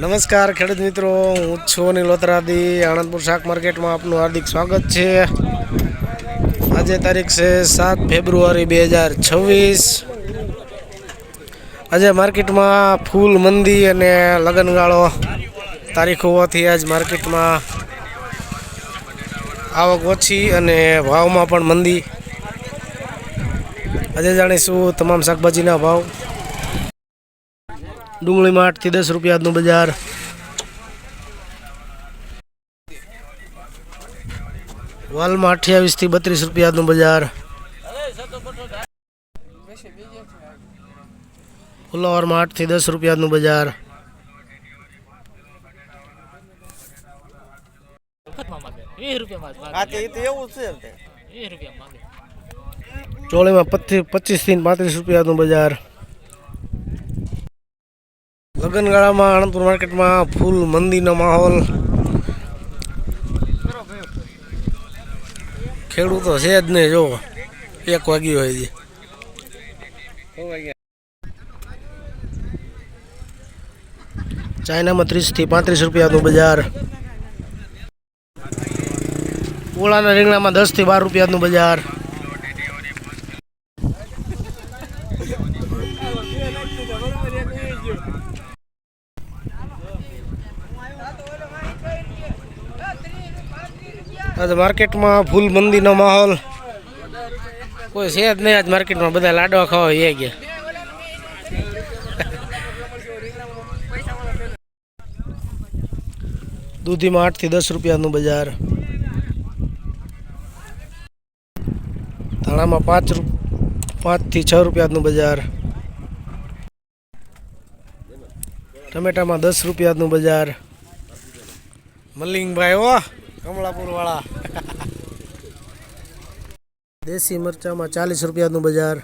નમસ્કાર ખેડૂત મિત્રો, હું છું અનિલ લોતરાદી. આણંદપુર શાક માર્કેટમાં આપનું હાર્દિક સ્વાગત છે. આજે તારીખ છે 7 ફેબ્રુઆરી 2026. આજે માર્કેટમાં ફૂલ મંદી અને લગ્નગાળો તારીખ હોવાથી આજ માર્કેટમાં આવક ઓછી અને ભાવમાં પણ મંદી. આજે જાણીશું તમામ શાકભાજીના ભાવ. ડુંગળીમાં 8 થી 10 રૂપિયા આજનું બજાર. વાલમાં 28 થી 32 રૂપિયા આજનું બજાર. ફુલાવરમાં 8 થી 10 રૂપિયા આજનું બજાર. ચોળીમાં 25 થી 35 રૂપિયા આજનું બજાર. લગ્નગાળામાં આણંદપુર માર્કેટમાં ફૂલ મંદીનો માહોલ. ખેડૂતો છે જ નહીં, જો 1 વાગ્યું હોય છે. ચાઇનામાં 30 થી 35 રૂપિયાનું બજાર. ઓળાના રીંગણામાં 10 થી 12 રૂપિયાનું બજાર. આજ માર્કેટમાં ફૂલ મંદીનો માહોલ. કોઈ છે જ નહીં આજ માર્કેટમાં, બધા લાડવા ખાવા એ ગયા. દૂધીમાં 8 થી 10 રૂપિયાનું બજાર. ધાણામાં 5 થી 6 રૂપિયાનું બજાર. ટમેટામાં 10 રૂપિયાનું બજાર. મલિંગભાઈ હો, કમળાપુર વાળા. દેશી મરચામાં 40 રૂપિયાનું બજાર.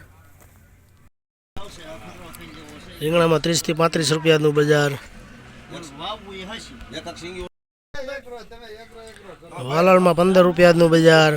રીંગણામાં 30 થી 35 રૂપિયાનું બજાર. વાલળમાં 15 રૂપિયાનું બજાર.